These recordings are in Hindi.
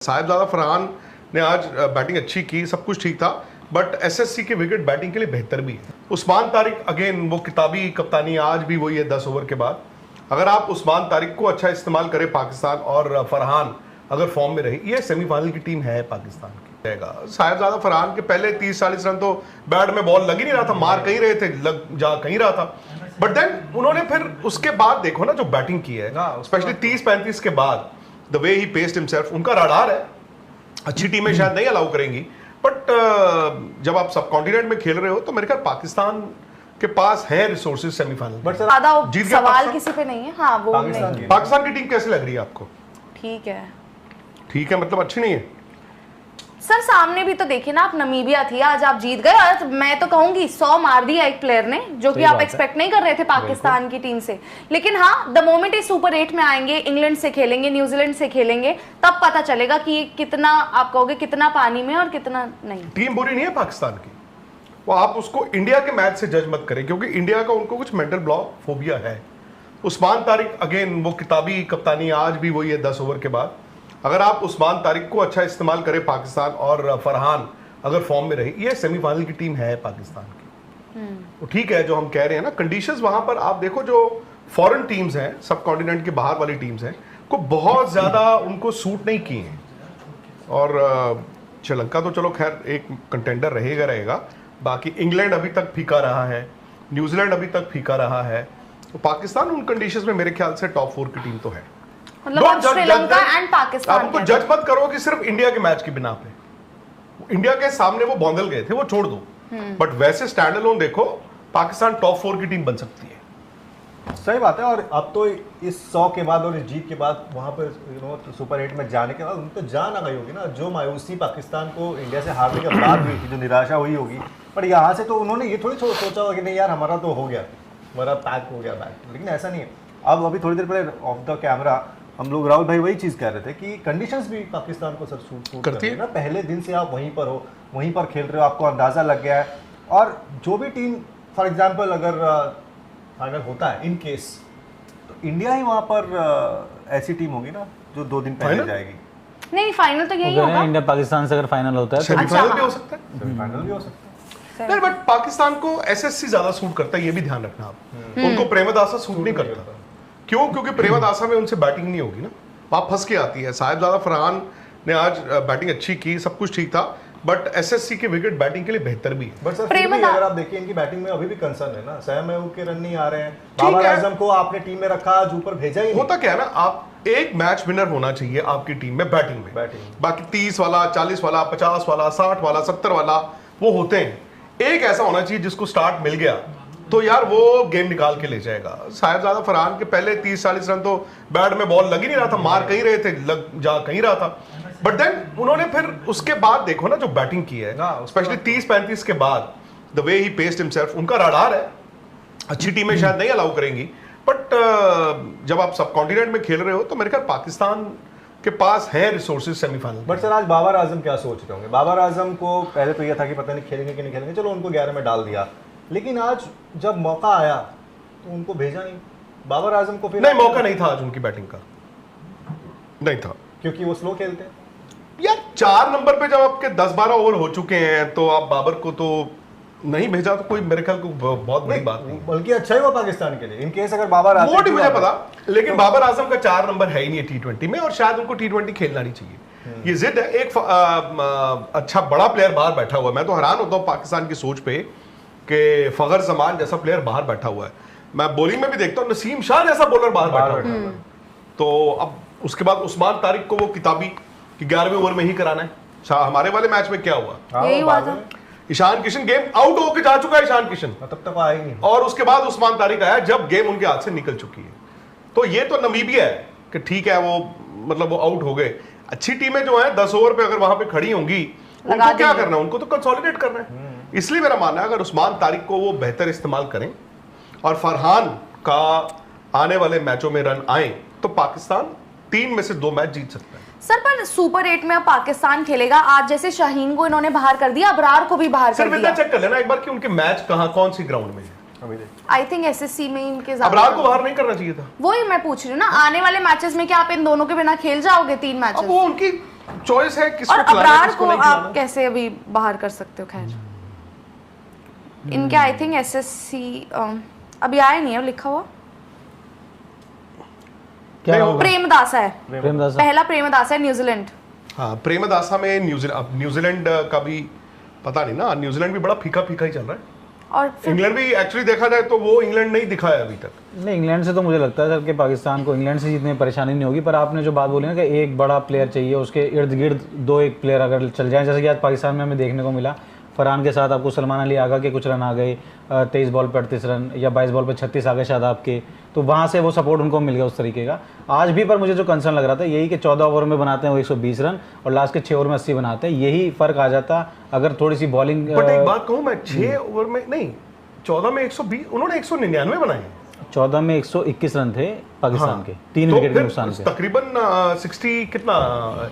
साहिबजादा फरहान ने आज बैटिंग अच्छी की, सब कुछ ठीक था, बट एसएससी के विकेट बैटिंग के लिए बेहतर भी है। उस्मान तारिक अगेन वो किताबी कप्तानी आज भी वही है 10 ओवर के बाद। अगर आप उस्मान तारिक को अच्छा इस्तेमाल करें पाकिस्तान और फरहान अगर फॉर्म में रही, ये सेमीफाइनल की टीम है पाकिस्तान की रहेगा। साहिबजादा फरहान के पहले 30-40 रन तो बैट में बॉल लग ही नहीं रहा था, मार कहीं रहे थे, लग जा कहीं रहा था, बट देन उन्होंने फिर उसके बाद देखो ना जो बैटिंग की है, स्पेशली 30-35 के बाद the way he paced himself. उनका रडार है, अच्छी टीमें शायद नहीं अलाउ करेंगी, बट जब आप सब कॉन्टिनेंट में खेल रहे हो तो मेरे ख्याल पाकिस्तान के पास है रिसोर्सेज सेमीफाइनल। बट ज्यादा सवाल किसी पे नहीं है। हाँ, वो पाकिस्तान की टीम कैसी लग रही है आपको? ठीक है। ठीक है मतलब अच्छी नहीं है सर, सामने भी तो देखिए ना, आप नमीबिया थी, आज आप जीत गए और मैं तो कहूंगी 100 मार दिया एक प्लेयर ने, जो कि आप एक्सपेक्ट नहीं कर रहे थे पाकिस्तान की टीम से। लेकिन हाँ, द मोमेंट इस सुपर 8 में आएंगे, इंग्लैंड से खेलेंगे, न्यूजीलैंड से खेलेंगे, तब पता चलेगा कि कितना आप कहोगे कितना पानी में और कितना नहीं। टीम बुरी नहीं है पाकिस्तान की, वो आप उसको इंडिया के मैच से जज मत करें, क्योंकि इंडिया का उनको कुछ मेंटल ब्लॉक फोबिया है। उस्मान तारिक अगेन वो किताबी कप्तानी आज भी वही है 10 ओवर के बाद। अगर आप उस्मान तारिक को अच्छा इस्तेमाल करें पाकिस्तान और फरहान अगर फॉर्म में रही, ये सेमीफाइनल की टीम है पाकिस्तान की। तो ठीक है, जो हम कह रहे हैं ना, कंडीशंस वहां पर आप देखो, जो फॉरेन टीम्स हैं, सब कॉन्टिनेंट के बाहर वाली टीम्स हैं, को बहुत ज्यादा उनको सूट नहीं किए हैं। और श्रीलंका तो चलो खैर एक कंटेंडर रहेगा, बाकी इंग्लैंड अभी तक फीका रहा है, न्यूजीलैंड अभी तक फीका रहा है, तो पाकिस्तान उन कंडीशंस में मेरे ख्याल से टॉप 4 की टीम तो है। मतलब श्रीलंका एंड पाकिस्तान आपको जज मत करो कि सिर्फ इंडिया के मैच की बिना पे। इंडिया के सामने वो बौंदल गए थे, वो छोड़ दो, बट वैसे स्टैंड अलोन देखो, पाकिस्तान टॉप 4 की टीम बन सकती है। सही बात है। और अब तो इस 100 के बाद और इस जीत के बाद वहां पर सुपर 8 में जाने के बाद उनको जान आ गई होगी ना, जो मायूसी पाकिस्तान को इंडिया से हारने के बाद हुई थी, जो निराशा हुई होगी, पर यहाँ से तो उन्होंने ये थोड़ी सोचा होगा कि नहीं यार हमारा तो हो गया, हमारा पैक हो गया बैग। लेकिन ऐसा नहीं है। अब अभी थोड़ी देर पहले ऑफ द कैमरा हम लोग राहुल भाई वही चीज़ कह रहे थे कि कंडीशंस भी पाकिस्तान को सर सूट करती है ना। पहले दिन से आप वहीं पर हो, वहीं पर खेल रहे हो, आपको अंदाज़ा लग गया है। और जो भी टीम फॉर एग्जांपल अगर फाइनल होता है इन केस, तो इंडिया ही वहाँ पर ऐसी टीम होगी ना जो 2 दिन पहले जाएगी। नहीं, फाइनल तो यही होगा। इंडिया पाकिस्तान से अगर फाइनल होता है तो सेमीफाइनल भी हो सकता है, सेमीफाइनल भी हो सकता है। नहीं, बट पाकिस्तान को एसएससी ज्यादा सूट करता है, ये भी ध्यान रखना आप। उनको प्रेमदासा सूट नहीं करता। क्यों? क्योंकि प्रेमदासा में उनसे बैटिंग नहीं होगी ना, वहां फंस के आती है। साहिबजादा फरहान ने आज बैटिंग अच्छी की, सब कुछ ठीक था, बट एसएससी के विकेट बैटिंग के लिए बेहतर भी है। बट सर फिर भी अगर आप देखिए इनकी बैटिंग में अभी भी कंसर्न है ना, सैम महबूब के रन नहीं आ रहे हैं, बाबर आजम को आपने टीम में रखा, आज ऊपर भेजा ही नहीं। होता क्या है ना, आप एक मैच विनर होना चाहिए आपकी टीम में बैटिंग में, बाकी 30 वाला, 40 वाला, 50 वाला, 60 वाला, 70 वाला वो होते हैं। एक ऐसा होना चाहिए जिसको स्टार्ट मिल गया तो यार वो गेम निकाल के ले जाएगा। साहिबजादा फरहान के पहले 30-40 रन तो बैट में बॉल लग ही नहीं रहा था, मार कहीं रहे थे, लग जा कहीं रहा था, बट देन उन्होंने फिर उसके बाद देखो ना जो बैटिंग की है, स्पेशली 30-35 के बाद the way he paced himself. उनका रडार है, अच्छी टीमें शायद नहीं अलाउ करेंगी, बट जब आप सब कॉन्टिनेंट में खेल रहे हो तो मेरे ख्याल पाकिस्तान के पास है रिसोर्सेज सेमीफाइनल। बट सर आज बाबर आजम क्या सोच रहे होंगे? बाबर आजम को पहले तो यह था कि पता नहीं खेलेंगे कि नहीं खेलेंगे, चलो उनको 11 में डाल दिया, लेकिन आज जब मौका आया तो उनको भेजा नहीं। बाबर आजम को फिर नहीं, मौका नहीं था आज उनकी बैटिंग का, नहीं था, क्योंकि वो स्लो खेलते हैं यार। 4 नंबर पे जब आपके 10-12 ओवर हो चुके हैं तो आप बाबर को तो नहीं भेजा, तो कोई मेरे ख्याल को बहुत बड़ी बात नहीं, बल्कि अच्छा ही हुआ पाकिस्तान के लिए इन केस अगर बाबर आजम। वो नहीं मुझे पता, लेकिन बाबर आजम का 4 नंबर है ही नहीं T20 में, और शायद उनको T20 खेलना नहीं चाहिए। ये जिद है। एक अच्छा बड़ा प्लेयर बाहर बैठा हुआ है, मैं तो हैरान होता हूँ पाकिस्तान की सोच पे कि फखर जमान जैसा प्लेयर बाहर बैठा हुआ है। मैं बॉलिंग में भी देखता हूँ नसीम शाह जैसा बॉलर बाहर बैठा हुआ है। तो अब उसके बाद उस्मान तारिक को वो किताबी कि 11वें ओवर में ही कराना है। हमारे वाले मैच में क्या हुआ? यही हुआ था। ईशान किशन गेम आउट होकर जा चुका है, ईशान किशन तब तक आया ही नहीं, और उसके बाद उस्मान तारिक आया जब गेम उनके हाथ से निकल चुकी है। तो ये तो नमीबिया है कि ठीक है, वो मतलब वो आउट हो गए। अच्छी टीमें जो है 10 ओवर पे अगर वहां पे खड़ी होंगी, उनको क्या करना है? उनको तो कंसोलिडेट करना है। इसलिए मेरा मानना है अगर उस्मान तारिक को वो बेहतर इस्तेमाल करें और फरहान का आने वाले मैचों में रन आए तो पाकिस्तान 3 में से 2 मैच जीत सकता है। सर पर सुपर 8 में अब पाकिस्तान खेलेगा। आज जैसे शाहीन को इन्होंने बाहर कर दिया, अबरार को भी बाहर कर दिया। चेक कर लेना एक बार कि उनके मैच कौन सी ग्राउंड में है। आई थिंक एसएससी में इनके अबरार को बाहर नहीं करना चाहिए था। वही मैं पूछ रही हूँ ना, आने वाले मैचेस में क्या आप इन दोनों के बिना खेल जाओगे 3 मैचेस? अब वो उनकी चॉइस है किसको और खिलाना, अबरार किसको को नहीं आप खिलाना। कैसे अभी बाहर कर सकते हो? खैर इनके आई थिंक एसएससी अभी आया नहीं है लिखा हुआ। क्या नहीं, होगा? प्रेमदासा है, प्रेमदासा पहला प्रेमदासा है न्यूजीलैंड। हाँ प्रेमदासा में न्यूजीलैंड का भी पता नहीं ना, न्यूजीलैंड भी बड़ा फीका फीका ही चल रहा है। और फिर इंग्लैंड भी एक्चुअली देखा जाए तो वो इंग्लैंड नहीं दिखा है अभी तक। नहीं, इंग्लैंड से तो मुझे लगता है सर कि पाकिस्तान को इंग्लैंड से जीतने में परेशानी नहीं होगी, पर आपने जो बात बोली ना कि एक बड़ा प्लेयर चाहिए, उसके इर्द गिर्द दो एक प्लेयर अगर चल जाए, जैसे कि आज पाकिस्तान में हमें देखने को मिला, फरहान के साथ आपको सलमान अली आगा के कुछ रन आ गए, 23 बॉल पर 38 रन या 22 बॉल पर 36 आ गए शायद आपके, तो वहाँ से वो सपोर्ट उनको मिल गया उस तरीके का। आज भी पर मुझे जो कंसर्न लग रहा था यही कि 14 ओवर में बनाते हैं वो 120 रन और लास्ट के 6 ओवर में 80 बनाते हैं, यही फ़र्क आ जाता अगर थोड़ी सी बॉलिंग। बट एक बात कहूँ मैं, 6 ओवर में नहीं, 14 में 120, उन्होंने 199 बनाए। 14 में 121 रन थे पाकिस्तान हाँ, के, 3 तो विकेट के फिर नुकसान से। तकरीबन 60 कितना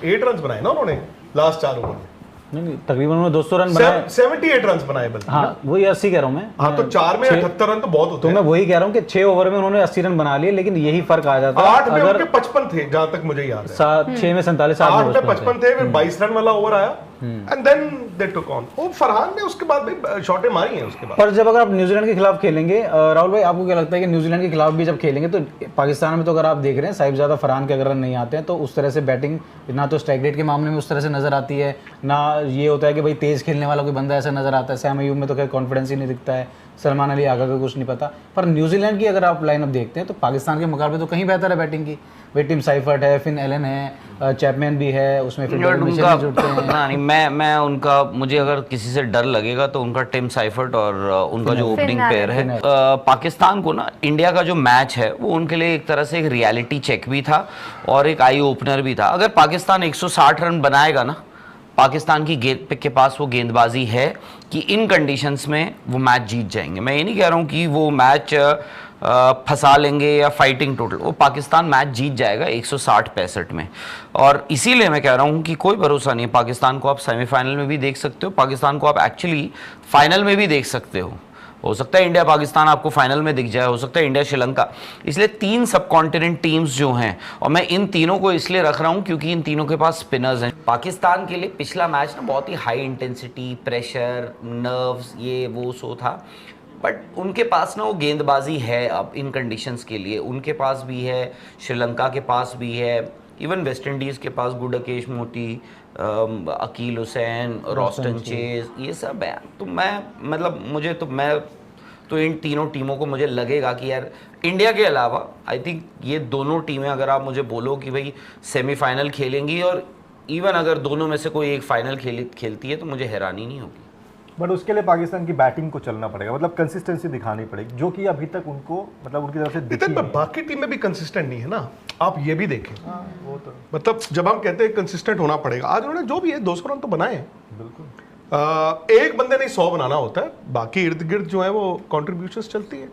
8 रन बनाए ना उन्होंने लास्ट 4 ओवर में। नहीं, तकरीबन उन्होंने 200 रन बनाए। 78 रन बनाए बल्कि। हाँ वही 80 कह रहा हूँ मैं। हाँ तो 4 में 78 रन तो बहुत होते तो हैं। मैं वही कह रहा हूँ कि 6 ओवर में उन्होंने 80 रन बना लिए, लेकिन यही फर्क आ जाता 8 में अगर उनके 55 थे जहां तक मुझे याद है। 6 में 47, 8 में 55 55 थे, फिर 22 रन वाला ओवर आया and then they took on. वो फरहान ने उसके बाद भी शॉटें मारी हैं उसके बाद। पर जब अगर आप न्यूजीलैंड के खिलाफ खेलेंगे, राहुल भाई आपको क्या लगता है कि न्यूजीलैंड के खिलाफ भी जब खेलेंगे तो पाकिस्तान में तो अगर आप देख रहे हैं साहिबजादा फरहान के अगर रन नहीं आते हैं तो उस तरह से बैटिंग ना तो स्ट्राइक रेट के मामले में उस तरह से नजर आती है, ना ये होता है कि भाई तेज खेलने वाला कोई बंदा ऐसा नजर आता है। सैम अयूब में तो खैर कॉन्फिडेंस ही नहीं दिखता है, सलमान अली आगा का कुछ नहीं पता। पर न्यूजीलैंड की अगर आप लाइनअप देखते हैं तो पाकिस्तान के मुकाबले तो कहीं बेहतर है बैटिंग की। भाई टिम साइफर्ट है, फिन एलन है, चैपमैन भी है, उसमें फिर डेविड मिचेल भी जुड़ते हैं। ना नहीं, मैं उनका, मुझे अगर किसी से डर लगेगा तो उनका टिम साइफर्ट और उनका जो ओपनिंग पेयर है। पाकिस्तान को ना इंडिया का जो मैच है वो उनके लिए एक तरह से एक रियलिटी चेक भी था और एक आई ओपनर भी था। अगर पाकिस्तान 160 रन बनाएगा ना, पाकिस्तान की गेंद के पास वो गेंदबाजी है कि इन कंडीशंस में वो मैच जीत जाएंगे। मैं ये नहीं कह रहा हूँ कि वो मैच फंसा लेंगे या फाइटिंग टोटल, वो पाकिस्तान मैच जीत जाएगा 160-65 में। और इसीलिए मैं कह रहा हूँ कि कोई भरोसा नहीं है। पाकिस्तान को आप सेमीफाइनल में भी देख सकते हो, पाकिस्तान को आप एक्चुअली फाइनल में भी देख सकते हो सकता है इंडिया पाकिस्तान आपको फाइनल में दिख जाए, हो सकता है इंडिया श्रीलंका। इसलिए 3 सब कॉन्टिनेंट टीम्स जो हैं, और मैं इन तीनों को इसलिए रख रहा हूं क्योंकि इन तीनों के पास स्पिनर्स हैं। पाकिस्तान के लिए पिछला मैच ना बहुत ही हाई इंटेंसिटी, प्रेशर, नर्व्स, ये वो सो था, बट उनके पास ना वो गेंदबाजी है अब इन कंडीशंस के लिए। उनके पास भी है, श्रीलंका के पास भी है, इवन वेस्ट इंडीज़ के पास गुडकेश मोती, अकील हुसैन, रोस्टन चेज, ये सब है। तो मैं तो इन तीनों टीमों को मुझे लगेगा कि यार इंडिया के अलावा आई थिंक ये दोनों टीमें, अगर आप मुझे बोलो कि भाई सेमीफाइनल खेलेंगी और इवन अगर दोनों में से कोई एक फाइनल खेलती है तो मुझे हैरानी नहीं होगी। बट उसके लिए पाकिस्तान की बैटिंग को चलना पड़ेगा, मतलब कंसिस्टेंसी दिखानी पड़ेगी, जो कि अभी तक उनको मतलब उनकी तरफ से दिखी इतने नहीं। बाकी टीमें भी कंसिस्टेंट नहीं है ना, आप ये भी देखें। वो तो मतलब जब हम कहते हैं कंसिस्टेंट होना पड़ेगा, आज उन्होंने जो भी है 200 रन तो बनाए हैं। बिल्कुल। एक बंदे ने 100 बनाना होता है, बाकी इर्द गिर्द जो है वो कॉन्ट्रीब्यूशंस चलती है।